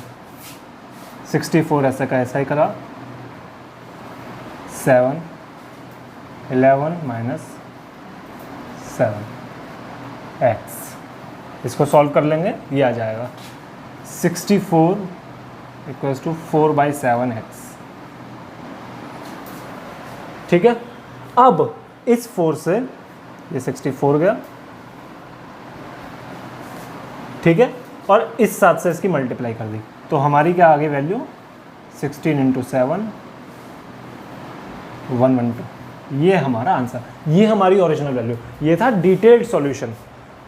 64 ऐसा का ऐसा ही करा, 7, 11 - 7 x, इसको सॉल्व कर लेंगे, ये आ जाएगा 64 = 4/7 x, ठीक है। अब इस 4 से ये 64 गया, ठीक है, और इस 7 से इसकी मल्टीप्लाई कर दी, तो हमारी क्या आ गई वैल्यू, 16 × 7 112। ये हमारा आंसर, ये हमारी ओरिजिनल वैल्यू। ये था डिटेल्ड सॉल्यूशन।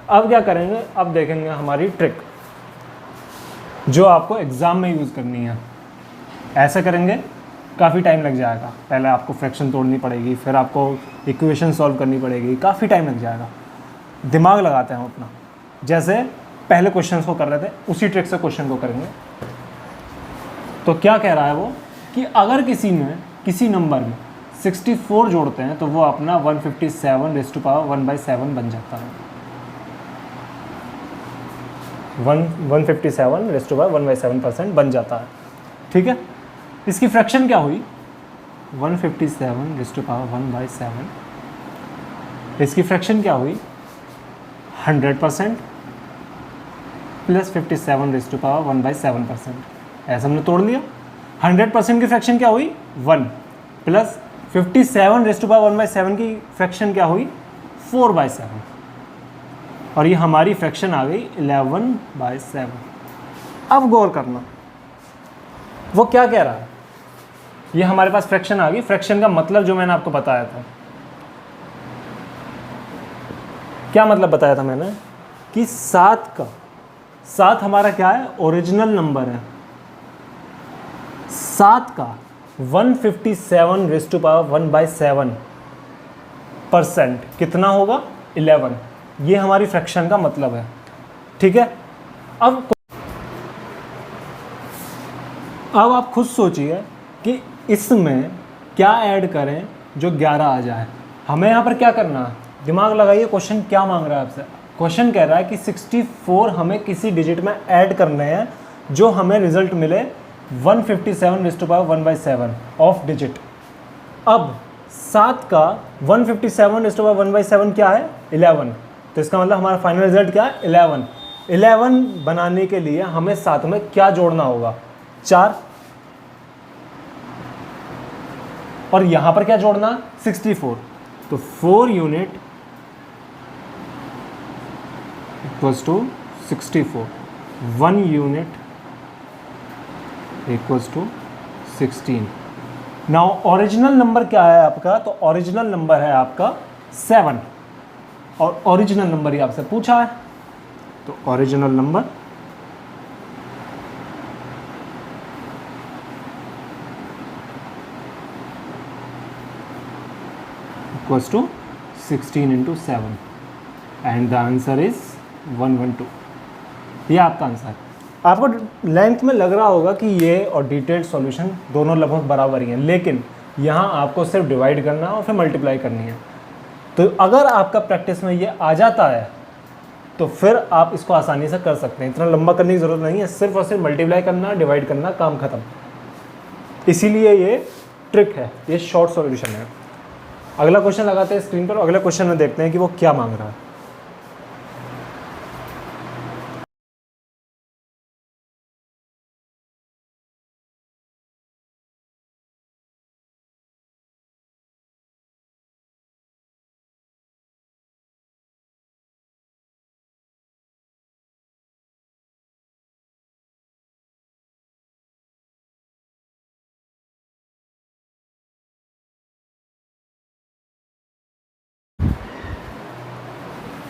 अब क्या करेंगे, अब देखेंगे हमारी ट्रिक जो आपको एग्ज़ाम में यूज़ करनी है। ऐसे करेंगे, काफ़ी टाइम लग जाएगा। पहले आपको फ्रैक्शन तोड़नी पड़ेगी, फिर आपको इक्वेशन सॉल्व करनी पड़ेगी, काफ़ी टाइम लग जाएगा। दिमाग लगाते हैं हम अपना, जैसे पहले क्वेश्चन को कर रहे थे उसी ट्रिक से क्वेश्चन को करेंगे। तो क्या कह रहा है वो कि अगर किसी नंबर में 64 जोड़ते हैं तो वो अपना 157⁻1/7 बन जाता है। 157⁻1/7% बन जाता है, ठीक है। इसकी फ्रैक्शन क्या हुई, 157⁻1/7, इसकी फ्रैक्शन क्या हुई, 100% + 57⁻1/7%। ऐसा हमने तोड़ लिया। 100% की फ्रैक्शन क्या हुई, 1, + 57⁻1/7 की फ्रैक्शन क्या हुई, 4/7। और ये हमारी फ्रैक्शन आ गई 11/7। अब गौर करना वो क्या कह रहा है। ये हमारे पास फ्रैक्शन आ गई। फ्रैक्शन का मतलब जो मैंने आपको बताया था, क्या मतलब बताया था मैंने कि 7 हमारा क्या है, ओरिजिनल नंबर है। 7 का 157 कितना होगा, 11। ये हमारी फ्रैक्शन का मतलब है, ठीक है। अब आप खुद सोचिए कि इसमें क्या ऐड करें जो 11 आ जाए। हमें यहाँ पर क्या करना है, दिमाग लगाइए। क्वेश्चन क्या मांग रहा है आपसे। क्वेश्चन कह रहा है कि 64 हमें किसी डिजिट में ऐड करने हैं जो हमें रिजल्ट मिले 157 ऑफ डिजिट। अब 7 का 157 क्या है, 11। तो इसका मतलब हमारा फाइनल रिजल्ट क्या है, 11 बनाने के लिए हमें साथ में क्या जोड़ना होगा, 4। और यहां पर क्या जोड़ना, 64। तो 4 unit equals to 64, 1 unit equals to 16। Now original number क्या है आपका, तो ओरिजिनल नंबर है आपका 7, और ओरिजिनल नंबर ही आपसे पूछा है। तो original number equals to 16 into 7 and the answer is 112। ये आपका आंसर है। आपको लेंथ में लग रहा होगा कि ये और डिटेल्ड सॉल्यूशन दोनों लगभग बराबर ही हैं, लेकिन यहाँ आपको सिर्फ डिवाइड करना और फिर मल्टीप्लाई करनी है। तो अगर आपका प्रैक्टिस में ये आ जाता है तो फिर आप इसको आसानी से कर सकते हैं। इतना लंबा करने की ज़रूरत नहीं है, सिर्फ और सिर्फ मल्टीप्लाई करना, डिवाइड करना, काम खत्म। इसीलिए ये ट्रिक है, ये शॉर्ट सॉल्यूशन है। अगला क्वेश्चन लगाते हैं स्क्रीन पर, अगले क्वेश्चन में देखते हैं कि वो क्या मांग रहा है।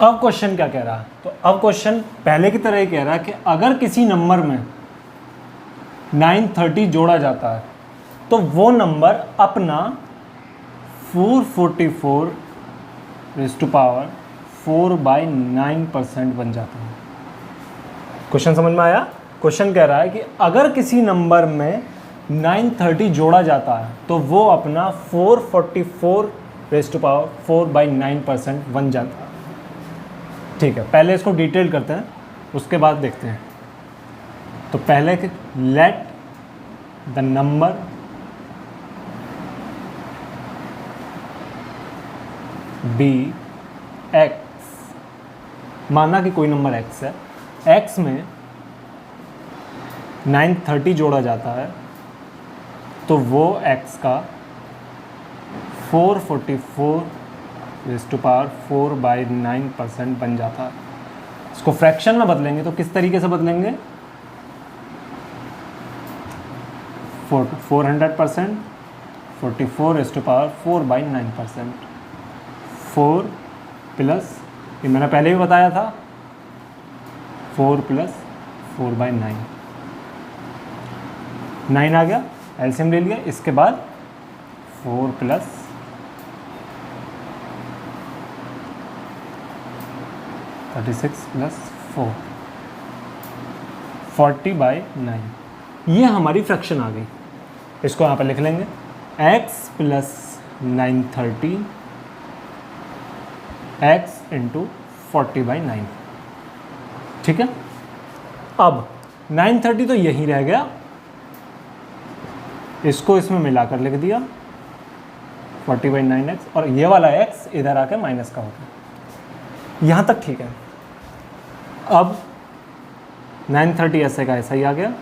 अब क्वेश्चन क्या कह रहा है, तो अब क्वेश्चन पहले की तरह ही कह रहा है कि अगर किसी नंबर में 930 जोड़ा जाता है तो वो नंबर अपना 444/9% बन जाता है। क्वेश्चन समझ में आया। क्वेश्चन कह रहा है कि अगर किसी नंबर में 930 जोड़ा जाता है तो वो अपना 444/9% बन जाता है। ठीक है, पहले इसको डिटेल करते हैं, उसके बाद देखते हैं। तो पहले let the number be x, माना कि कोई नंबर एक्स है, एक्स में 930 जोड़ा जाता है तो वो एक्स का 444/9% बन जाता है। इसको फ्रैक्शन में बदलेंगे तो किस तरीके से बदलेंगे, 400%, 44/4/9%, 4 प्लस, ये मैंने पहले भी बताया था, 4 + 4/9, 9 आ गया, एलसीएम ले लिया। इसके बाद 4 + 36 + 4, 40/9। ये हमारी फ्रैक्शन आ गई। इसको यहाँ पर लिख लेंगे, x + 930 x × 40/9। ठीक है, अब 930 तो यही रह गया, इसको इसमें मिलाकर लिख दिया 40/9x, और ये वाला x इधर आके माइनस का होगा। यहाँ तक ठीक है। अब 930 ऐसे का ऐसा ही आ गया,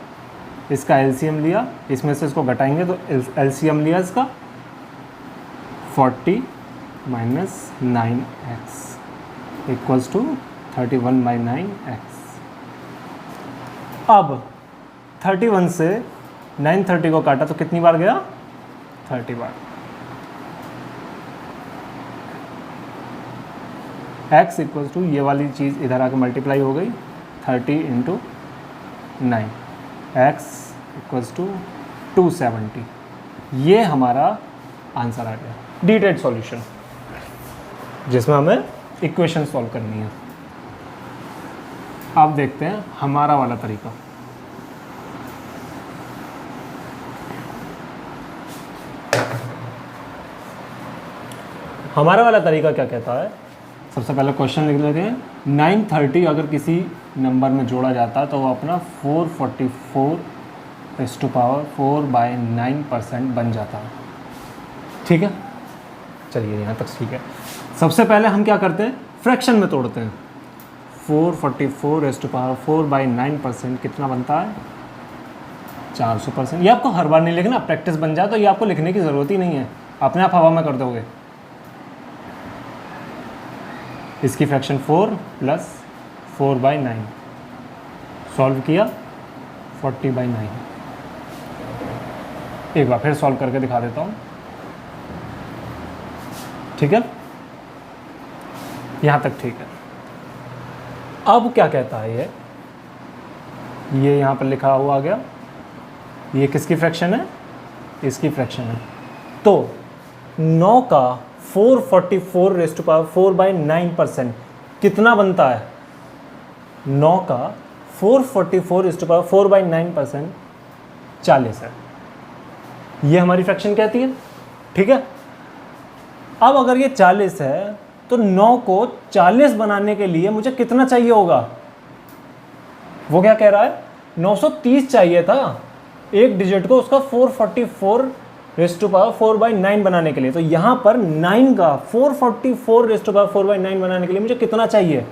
इसका एलसीएम लिया, इसमें से इसको घटाएंगे तो एलसीएम लिया इसका 40 - 9x = 31/9x। अब 31 से 930 को काटा तो कितनी बार गया? 30 बार। x इक्वल टू ये वाली चीज़ इधर आके मल्टीप्लाई हो गई 30 × 9, x इक्वल्स टू 270। ये हमारा आंसर आ गया, डिटेल्ड सॉल्यूशन, जिसमें हमें इक्वेशन सॉल्व करनी है। अब देखते हैं हमारा वाला तरीका। हमारा वाला तरीका क्या कहता है? सबसे पहले क्वेश्चन लिख लेते हैं। 930 अगर किसी नंबर में जोड़ा जाता तो वो अपना 444/4/9% बन जाता। ठीक है, चलिए यहाँ तक ठीक है। सबसे पहले हम क्या करते हैं? फ्रैक्शन में तोड़ते हैं। 444/4/9% कितना बनता है? 400%। ये आपको हर बार नहीं लिखना, प्रैक्टिस बन जाए तो ये आपको लिखने की ज़रूरत ही नहीं है, अपने आप हवा में कर दोगे। इसकी फ्रैक्शन 4 + 4/9 सॉल्व किया 40/9। एक बार फिर सॉल्व करके दिखा देता हूँ। ठीक है, यहाँ तक ठीक है। अब क्या कहता है ये यहाँ पर लिखा हुआ आ गया, ये किसकी फ्रैक्शन है? इसकी फ्रैक्शन है। तो 9 का 444/4/9% कितना बनता है? 9 का 444/4/9% 40 है। ये हमारी फ्रैक्शन कहती है। ठीक है, अब अगर ये 40 है तो 9 को 40 बनाने के लिए मुझे कितना चाहिए होगा? वो क्या कह रहा है? 930 चाहिए था एक डिजिट को उसका 444/4/9 बनाने के लिए। तो यहाँ पर 9 का 444/4/9 बनाने के लिए मुझे कितना चाहिए?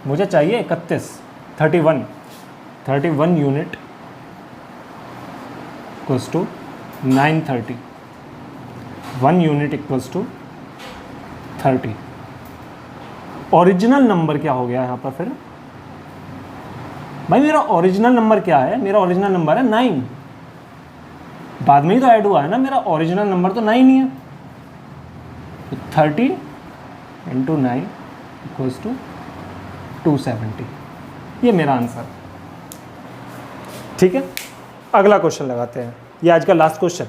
मुझे चाहिए 31 unit equals to 930। 1 unit equals to 30। Original number क्या हो गया यहाँ पर फिर? भाई मेरा ओरिजिनल नंबर क्या है? मेरा ओरिजिनल नंबर है 9। बाद में ही तो ऐड हुआ है ना, मेरा ओरिजिनल नंबर तो 9 ही है। तो 30 × 9 इक्वल्स टू 270। ये मेरा आंसर। ठीक है, अगला क्वेश्चन लगाते हैं। ये आज का लास्ट क्वेश्चन।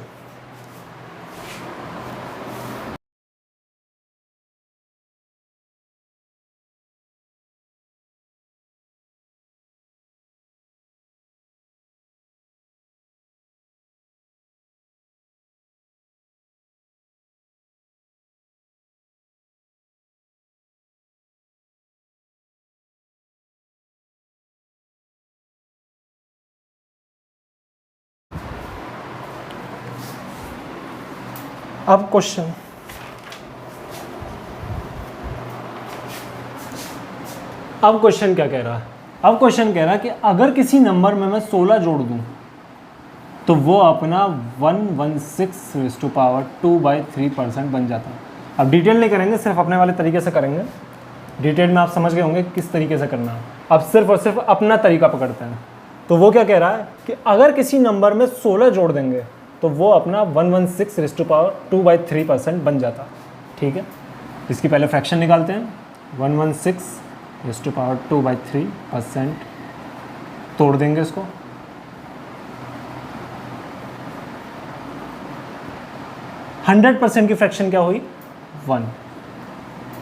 अब क्वेश्चन क्या कह रहा है? अब क्वेश्चन कह रहा है कि अगर किसी नंबर में मैं 16 जोड़ दूं तो वो अपना 116/2/3% बन जाता है। अब डिटेल नहीं करेंगे, सिर्फ अपने वाले तरीके से करेंगे। डिटेल में आप समझ गए होंगे किस तरीके से करना है। अब सिर्फ और सिर्फ अपना तरीका पकड़ते हैं। तो वो क्या कह रहा है कि अगर किसी नंबर में 16 जोड़ देंगे तो वो अपना 116/2/3% बन जाता। ठीक है, इसकी पहले फ्रैक्शन निकालते हैं। 116/2/3% तोड़ देंगे इसको। हंड्रेड परसेंट की फ्रैक्शन क्या हुई? 1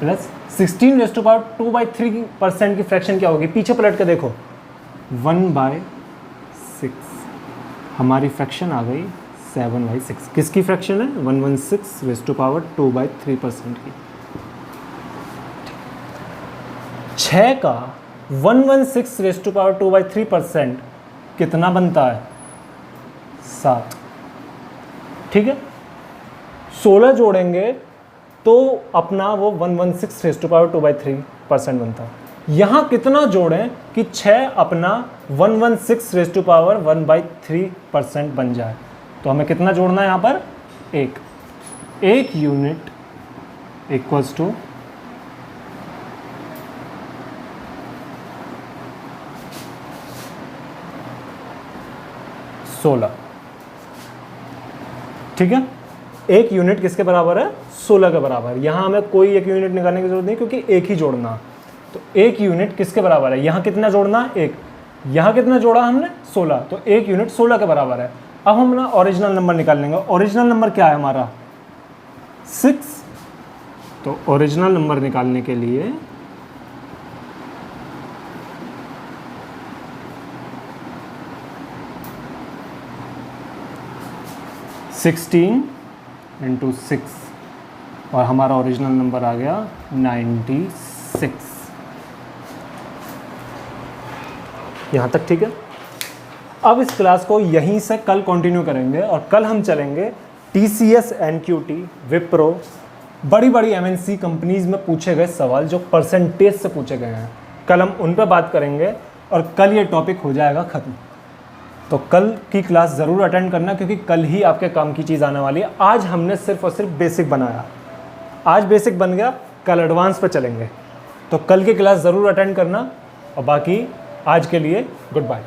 प्लस 16/2/3% की फ्रैक्शन क्या होगी? पीछे पलट के देखो, 1/6 हमारी फ्रैक्शन आ गई 7/6। किसकी फ्रैक्शन है? 116/2/3% की। 6 का 116/2/3% कितना बनता है? 7। ठीक है, 16 जोड़ेंगे तो अपना वो 116/2/3% बनता है। यहाँ कितना जोड़ें कि 6 अपना 116/1/3% बन जाए? तो हमें कितना जोड़ना है यहाँ पर? 1 यूनिट इक्वल्स टू 16। ठीक है, एक यूनिट किसके बराबर है? 16 के बराबर। यहाँ हमें कोई एक यूनिट निकालने की जरूरत नहीं क्योंकि एक ही जोड़ना। तो एक यूनिट किसके बराबर है? यहाँ कितना जोड़ना? एक। यहाँ कितना जोड़ा हमने? 16। तो एक यूनिट 16 के बराबर है। अब हम ना ओरिजिनल नंबर निकाल लेंगे। ओरिजिनल नंबर क्या है हमारा? 6। तो ओरिजिनल नंबर निकालने के लिए 16 × 6 और हमारा ओरिजिनल नंबर आ गया 96। यहाँ तक ठीक है। अब इस क्लास को यहीं से कल कंटिन्यू करेंगे और कल हम चलेंगे TCS, NQT, विप्रो, बड़ी बड़ी MNC कंपनीज में पूछे गए सवाल जो परसेंटेज से पूछे गए हैं। कल हम उन पर बात करेंगे और कल ये टॉपिक हो जाएगा ख़त्म। तो कल की क्लास ज़रूर अटेंड करना क्योंकि कल ही आपके काम की चीज़ आने वाली है। आज हमने सिर्फ और सिर्फ बेसिक बनाया, आज बेसिक बन गया, कल एडवांस पे चलेंगे। तो कल की क्लास ज़रूर अटेंड करना और बाकी आज के लिए गुड बाय।